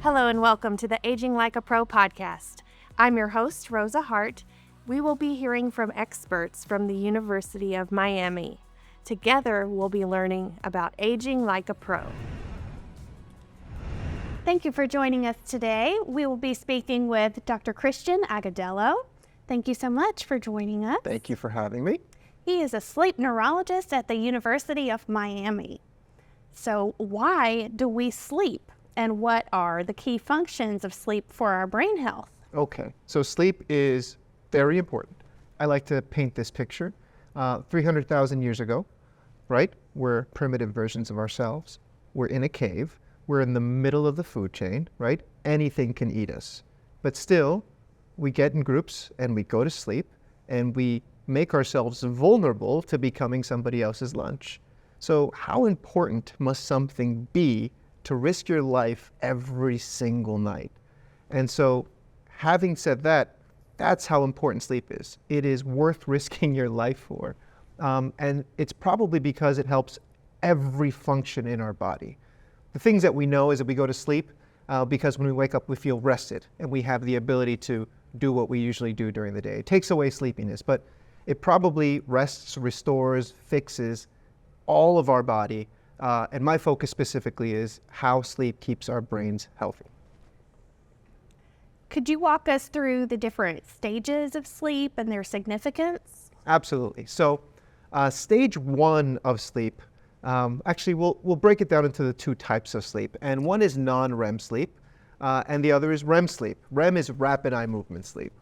Hello and welcome to the Aging Like a Pro podcast. I'm your host, Rosa Hart. We will be hearing from experts from the University of Miami. Together, we'll be learning about aging like a pro. Thank you for joining us today. We will be speaking with Dr. Christian Agudelo. Thank you so much for joining us. Thank you for having me. He is a sleep neurologist at the University of Miami. So why do we sleep? And what are the key functions of sleep for our brain health? Okay, so sleep is very important. I like to paint this picture. 300,000 years ago, right? We're primitive versions of ourselves. We're in a cave. We're in the middle of the food chain, right? Anything can eat us. But still, we get in groups and we go to sleep and we make ourselves vulnerable to becoming somebody else's lunch. So how important must something be to risk your life every single night? And so having said that, that's how important sleep is. It is worth risking your life for. And it's probably because it helps every function in our body. The things that we know is that we go to sleep because when we wake up, we feel rested and we have the ability to do what we usually do during the day. It takes away sleepiness, but it probably rests, restores, fixes all of our body. And my focus specifically is how sleep keeps our brains healthy. Could you walk us through the different stages of sleep and their significance? Absolutely. So stage one of sleep, actually we'll break it down into the two types of sleep. And one is non-REM sleep and the other is REM sleep. REM is rapid eye movement sleep.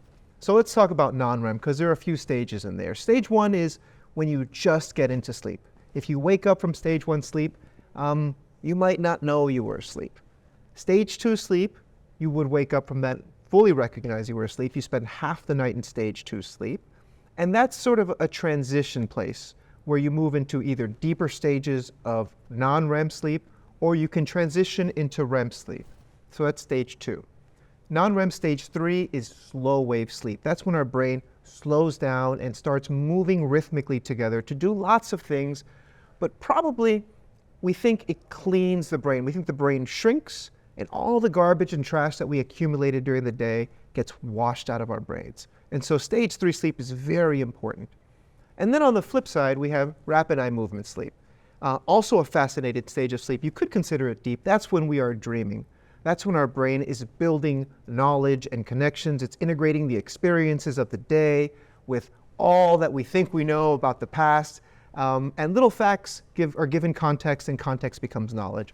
So let's talk about non-REM because there are a few stages in there. Stage one is when you just get into sleep. If you wake up from stage one sleep, you might not know you were asleep. Stage two sleep, you would wake up from that, fully recognize you were asleep. You spend half the night in stage two sleep. And that's sort of a transition place where you move into either deeper stages of non-REM sleep or you can transition into REM sleep. So that's stage two. Non-REM stage three is slow wave sleep. That's when our brain slows down and starts moving rhythmically together to do lots of things, but probably we think it cleans the brain. We think the brain shrinks and all the garbage and trash that we accumulated during the day gets washed out of our brains. And so stage three sleep is very important. And then on the flip side, we have rapid eye movement sleep. Also a fascinating stage of sleep. You could consider it deep. That's when we are dreaming. That's when our brain is building knowledge and connections. It's integrating the experiences of the day with all that we think we know about the past. And little facts are given context and context becomes knowledge.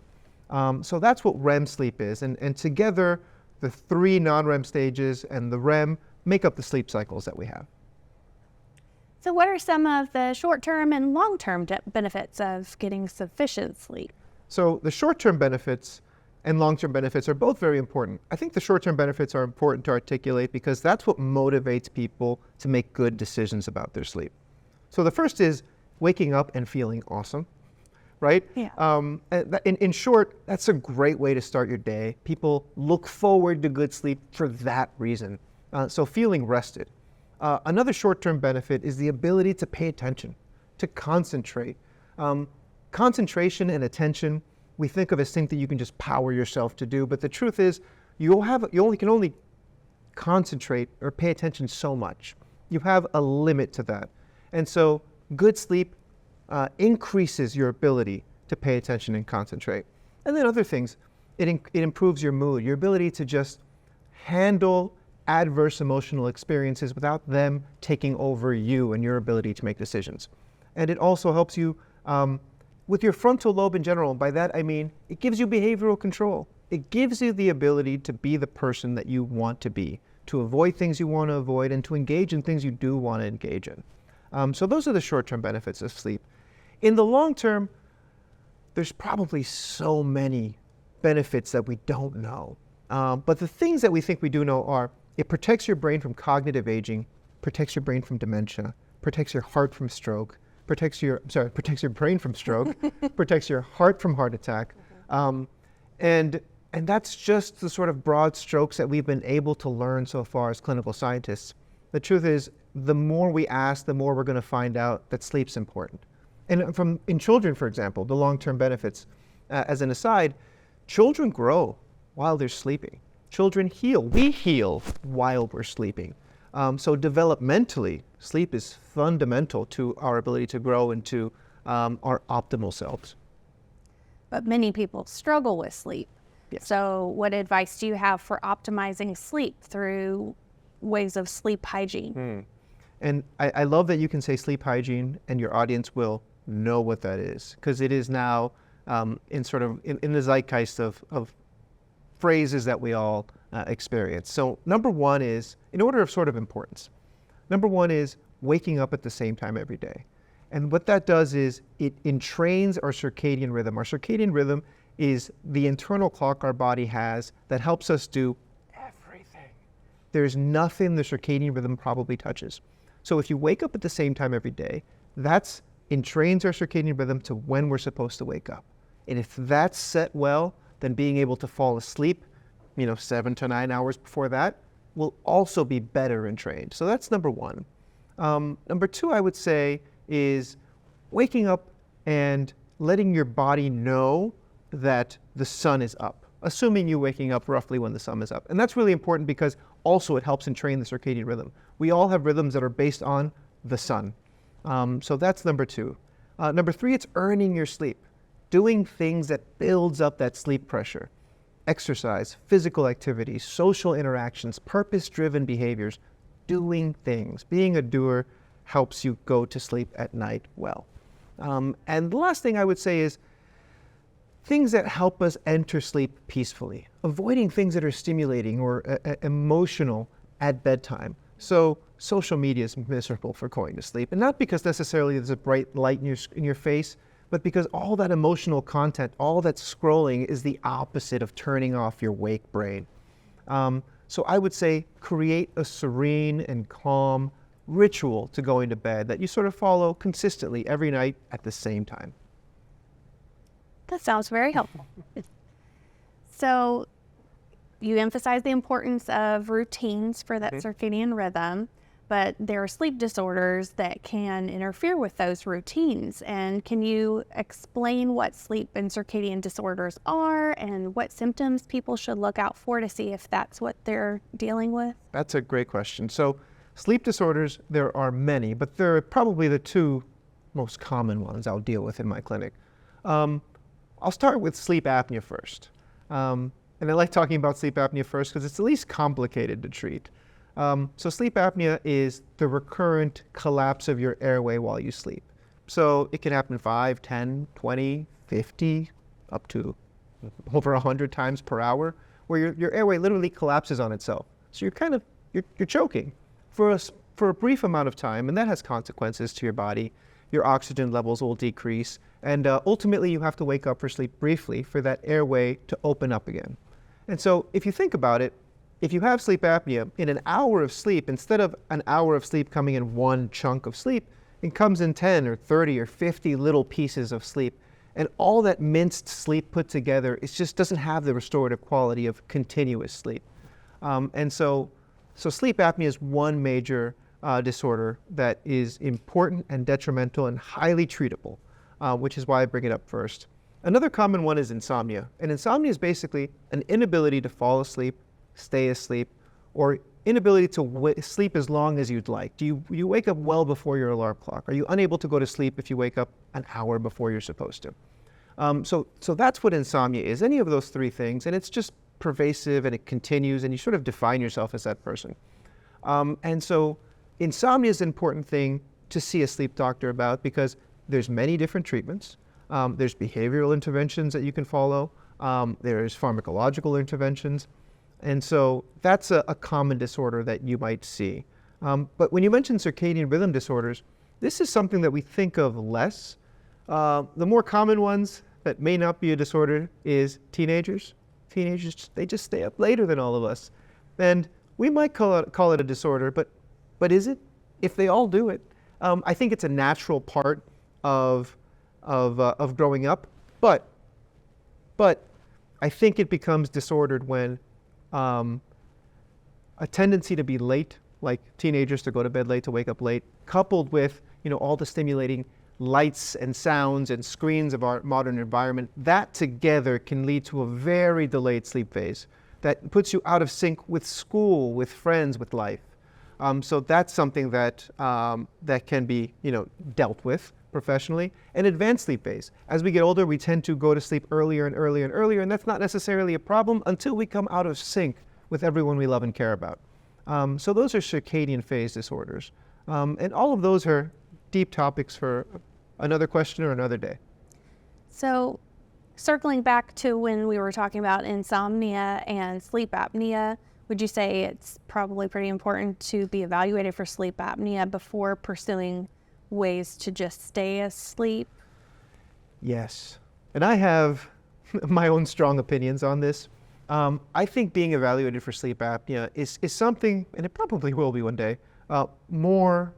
So that's what REM sleep is. And together, the three non-REM stages and the REM make up the sleep cycles that we have. So what are some of the short-term and long-term benefits of getting sufficient sleep? So the short-term benefits and long-term benefits are both very important. I think the short-term benefits are important to articulate because that's what motivates people to make good decisions about their sleep. So the first is waking up and feeling awesome, right? Yeah. In short, that's a great way to start your day. People look forward to good sleep for that reason. So feeling rested. Another short-term benefit is the ability to pay attention, to concentrate. Concentration and attention we think of as things that you can just power yourself to do, but the truth is you can only concentrate or pay attention so much. You have a limit to that. And so good sleep increases your ability to pay attention and concentrate. And then other things, it improves your mood, your ability to just handle adverse emotional experiences without them taking over you and your ability to make decisions. And it also helps you with your frontal lobe in general. By that I mean it gives you behavioral control. It gives you the ability to be the person that you want to be, to avoid things you want to avoid, and to engage in things you do want to engage in. So those are the short-term benefits of sleep. In the long term, there's probably so many benefits that we don't know. But the things that we think we do know are it protects your brain from cognitive aging, protects your brain from dementia, protects your heart from stroke, protects your brain from stroke, protects your heart from heart attack. And that's just the sort of broad strokes that we've been able to learn so far as clinical scientists. The truth is, the more we ask, the more we're going to find out that sleep's important. And in children, for example, the long-term benefits, as an aside, children grow while they're sleeping. Children heal. We heal while we're sleeping. So developmentally, sleep is fundamental to our ability to grow into our optimal selves. But many people struggle with sleep. Yes. So what advice do you have for optimizing sleep through ways of sleep hygiene? And I love that you can say sleep hygiene and your audience will know what that is, because it is now in the zeitgeist of phrases that we all experience. So number one is, in order of sort of importance, number one is waking up at the same time every day. And what that does is it entrains our circadian rhythm. Our circadian rhythm is the internal clock our body has that helps us do everything. There's nothing the circadian rhythm probably touches. So if you wake up at the same time every day, that's entrains our circadian rhythm to when we're supposed to wake up. And if that's set well, then being able to fall asleep, 7 to 9 hours before that will also be better entrained. So that's number one. Number two, I would say, is waking up and letting your body know that the sun is up, assuming you're waking up roughly when the sun is up. And that's really important because also it helps entrain the circadian rhythm. We all have rhythms that are based on the sun. So that's number two. Number three, it's earning your sleep, doing things that builds up that sleep pressure. Exercise, physical activity, social interactions, purpose-driven behaviors, doing things. Being a doer helps you go to sleep at night well. And the last thing I would say is things that help us enter sleep peacefully, avoiding things that are stimulating or emotional at bedtime. So social media is miserable for going to sleep, and not because necessarily there's a bright light in your face, but because all that emotional content, all that scrolling is the opposite of turning off your wake brain. So I would say create a serene and calm ritual to going to bed that you sort of follow consistently every night at the same time. That sounds very helpful. So you emphasize the importance of routines for that circadian rhythm, but there are sleep disorders that can interfere with those routines. And can you explain what sleep and circadian disorders are and what symptoms people should look out for to see if that's what they're dealing with? That's a great question. So sleep disorders, there are many, but they're probably the two most common ones I'll deal with in my clinic. I'll start with sleep apnea first. And I like talking about sleep apnea first because it's the least complicated to treat. So sleep apnea is the recurrent collapse of your airway while you sleep. So it can happen 5, 10, 20, 50, up to over 100 times per hour, where your airway literally collapses on itself. So you're choking for a brief amount of time, and that has consequences to your body. Your oxygen levels will decrease, and ultimately you have to wake up for sleep briefly for that airway to open up again. And so if you think about it, if you have sleep apnea, in an hour of sleep, instead of an hour of sleep coming in one chunk of sleep, it comes in 10 or 30 or 50 little pieces of sleep. And all that minced sleep put together, it just doesn't have the restorative quality of continuous sleep. And so sleep apnea is one major disorder that is important and detrimental and highly treatable, which is why I bring it up first. Another common one is insomnia. And insomnia is basically an inability to fall asleep, stay asleep, or inability to sleep as long as you'd like. Do you wake up well before your alarm clock? Are you unable to go to sleep if you wake up an hour before you're supposed to? So that's what insomnia is, any of those three things, and it's just pervasive and it continues and you sort of define yourself as that person. And so insomnia is an important thing to see a sleep doctor about because there's many different treatments. There's behavioral interventions that you can follow. There's pharmacological interventions. And so that's a common disorder that you might see. But when you mention circadian rhythm disorders, this is something that we think of less. The more common ones that may not be a disorder is teenagers. Teenagers, they just stay up later than all of us. And we might call it a disorder, but is it? If they all do it, I think it's a natural part of growing up. But I think it becomes disordered when a tendency to be late, like teenagers to go to bed late, to wake up late, coupled with all the stimulating lights and sounds and screens of our modern environment, that together can lead to a very delayed sleep phase that puts you out of sync with school, with friends, with life. So that's something that that can be, dealt with professionally. An advanced sleep phase. As we get older, we tend to go to sleep earlier and earlier and earlier, and that's not necessarily a problem until we come out of sync with everyone we love and care about. So those are circadian phase disorders. And all of those are deep topics for another question or another day. So circling back to when we were talking about insomnia and sleep apnea, would you say it's probably pretty important to be evaluated for sleep apnea before pursuing ways to just stay asleep? Yes. And I have my own strong opinions on this. I think being evaluated for sleep apnea is something, and it probably will be one day, more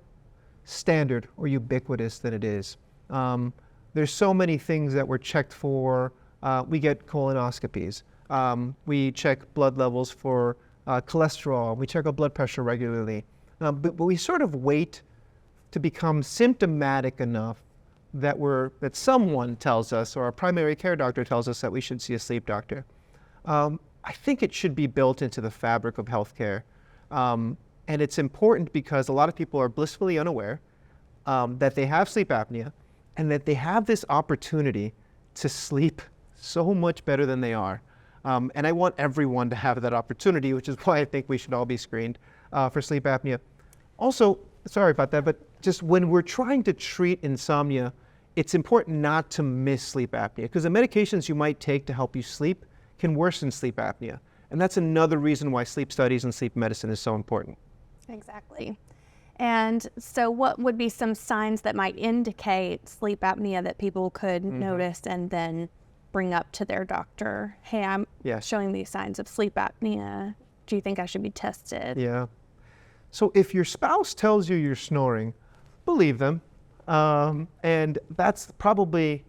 standard or ubiquitous than it is. There's so many things that we're checked for. We get colonoscopies. We check blood levels for cholesterol. We check our blood pressure regularly. But we sort of wait to become symptomatic enough that someone tells us, or our primary care doctor tells us, that we should see a sleep doctor. I think it should be built into the fabric of healthcare. And it's important because a lot of people are blissfully unaware that they have sleep apnea and that they have this opportunity to sleep so much better than they are. And I want everyone to have that opportunity, which is why I think we should all be screened for sleep apnea. Also, sorry about that, but just when we're trying to treat insomnia, it's important not to miss sleep apnea, because the medications you might take to help you sleep can worsen sleep apnea. And that's another reason why sleep studies and sleep medicine is so important. Exactly. And so what would be some signs that might indicate sleep apnea that people could notice and then bring up to their doctor? Hey, I'm showing these signs of sleep apnea. Do you think I should be tested? Yeah. So if your spouse tells you you're snoring, believe them. And that's probably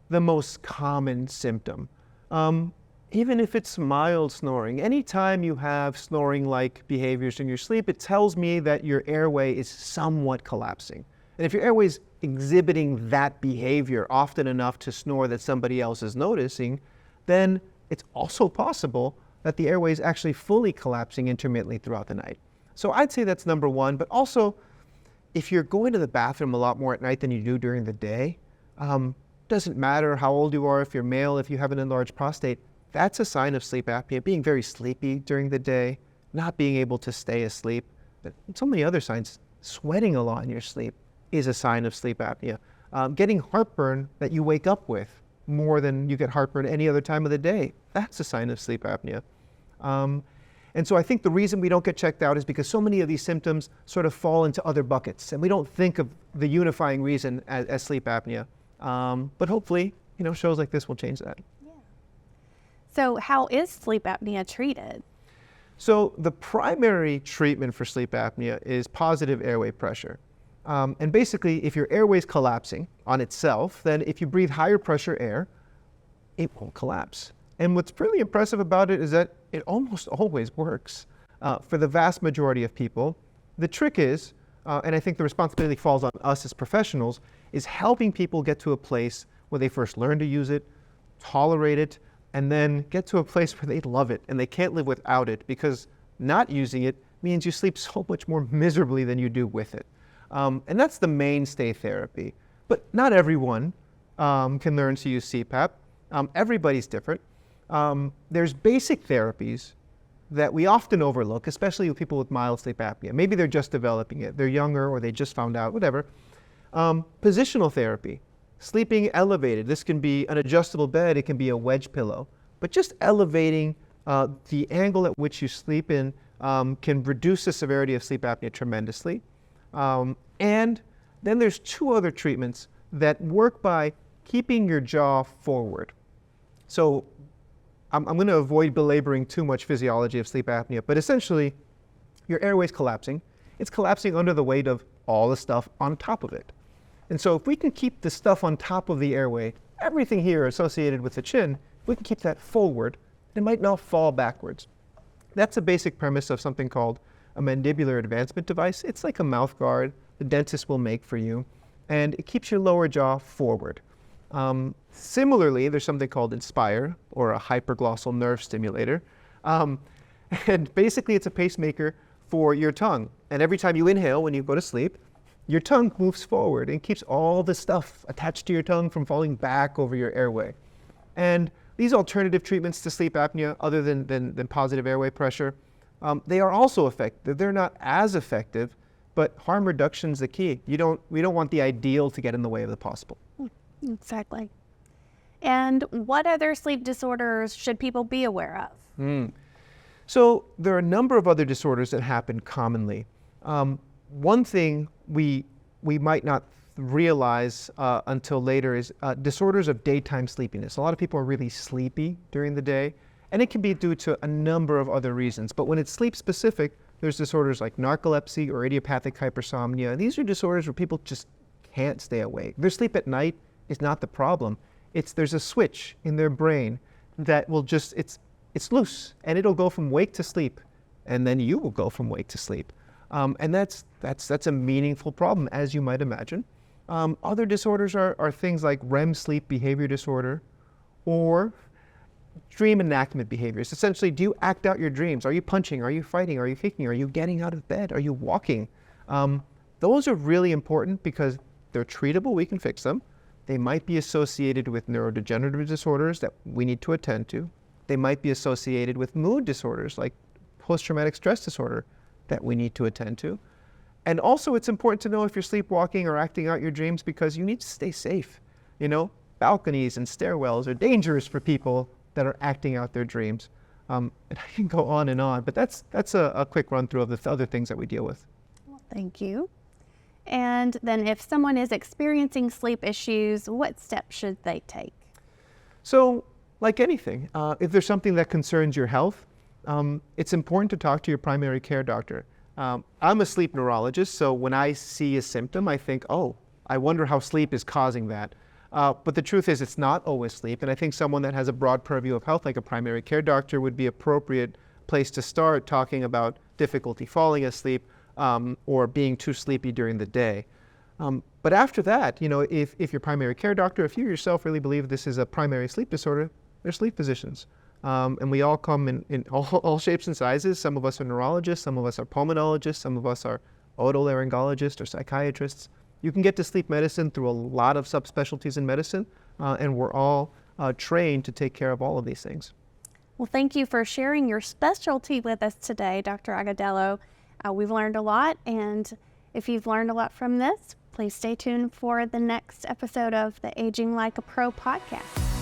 the most common symptom. Even if it's mild snoring, anytime you have snoring-like behaviors in your sleep, it tells me that your airway is somewhat collapsing. And if your airway is exhibiting that behavior often enough to snore that somebody else is noticing, then it's also possible that the airway is actually fully collapsing intermittently throughout the night. So I'd say that's number one. But also, if you're going to the bathroom a lot more at night than you do during the day, doesn't matter how old you are, if you're male, if you have an enlarged prostate, that's a sign of sleep apnea. Being very sleepy during the day, not being able to stay asleep, but so many other signs. Sweating a lot in your sleep is a sign of sleep apnea. Getting heartburn that you wake up with more than you get heartburn any other time of the day, that's a sign of sleep apnea. And so I think the reason we don't get checked out is because so many of these symptoms sort of fall into other buckets, and we don't think of the unifying reason as sleep apnea. But hopefully, shows like this will change that. So how is sleep apnea treated? So the primary treatment for sleep apnea is positive airway pressure. And basically, if your airway is collapsing on itself, then if you breathe higher pressure air, it won't collapse. And what's really impressive about it is that it almost always works for the vast majority of people. The trick is, and I think the responsibility falls on us as professionals, is helping people get to a place where they first learn to use it, tolerate it, and then get to a place where they love it and they can't live without it, because not using it means you sleep so much more miserably than you do with it. And that's the mainstay therapy. But not everyone can learn to use CPAP. Everybody's different. There's basic therapies that we often overlook, especially with people with mild sleep apnea. Maybe they're just developing it. They're younger, or they just found out, whatever. Positional therapy. Sleeping elevated. This can be an adjustable bed. It can be a wedge pillow. But just elevating the angle at which you sleep in can reduce the severity of sleep apnea tremendously. And then there's two other treatments that work by keeping your jaw forward. So I'm going to avoid belaboring too much physiology of sleep apnea, but essentially your airway's collapsing. It's collapsing under the weight of all the stuff on top of it. And so if we can keep the stuff on top of the airway, everything here associated with the chin, if we can keep that forward, it might not fall backwards. That's a basic premise of something called a mandibular advancement device. It's like a mouth guard the dentist will make for you. and it keeps your lower jaw forward. Similarly, there's something called Inspire, or a hyperglossal nerve stimulator. And basically it's a pacemaker for your tongue. And every time you inhale when you go to sleep, your tongue moves forward and keeps all the stuff attached to your tongue from falling back over your airway. And these alternative treatments to sleep apnea, other than positive airway pressure, they are also effective. They're not as effective, but harm reduction is the key. We don't want the ideal to get in the way of the possible. Exactly. And what other sleep disorders should people be aware of? So there are a number of other disorders that happen commonly. One thing we might not realize until later is disorders of daytime sleepiness. A lot of people are really sleepy during the day, and it can be due to a number of other reasons. But when it's sleep specific, there's disorders like narcolepsy or idiopathic hypersomnia. These are disorders where people just can't stay awake. Their sleep at night is not the problem. There's a switch in their brain that will just, it's loose, and it'll go from wake to sleep, and then you will go from wake to sleep. And that's a meaningful problem, as you might imagine. Other disorders are things like REM sleep behavior disorder or dream enactment behaviors. Essentially, do you act out your dreams? Are you punching? Are you fighting? Are you kicking? Are you getting out of bed? Are you walking? Those are really important because they're treatable. We can fix them. They might be associated with neurodegenerative disorders that we need to attend to. They might be associated with mood disorders like post-traumatic stress disorder that we need to attend to. And also it's important to know if you're sleepwalking or acting out your dreams because you need to stay safe. Balconies and stairwells are dangerous for people that are acting out their dreams. And I can go on and on, but that's a quick run through of the other things that we deal with. Well, thank you. And then if someone is experiencing sleep issues, what steps should they take? So, like anything, if there's something that concerns your health, it's important to talk to your primary care doctor. I'm a sleep neurologist, so when I see a symptom, I think, oh, I wonder how sleep is causing that. But the truth is it's not always sleep, and I think someone that has a broad purview of health, like a primary care doctor, would be an appropriate place to start talking about difficulty falling asleep or being too sleepy during the day. But after that, if your primary care doctor, if you yourself really believe this is a primary sleep disorder, they're sleep physicians. And we all come in all shapes and sizes. Some of us are neurologists, some of us are pulmonologists, some of us are otolaryngologists or psychiatrists. You can get to sleep medicine through a lot of subspecialties in medicine, and we're all trained to take care of all of these things. Well, thank you for sharing your specialty with us today, Dr. Agudelo. We've learned a lot, and if you've learned a lot from this, please stay tuned for the next episode of the Aging Like a Pro podcast.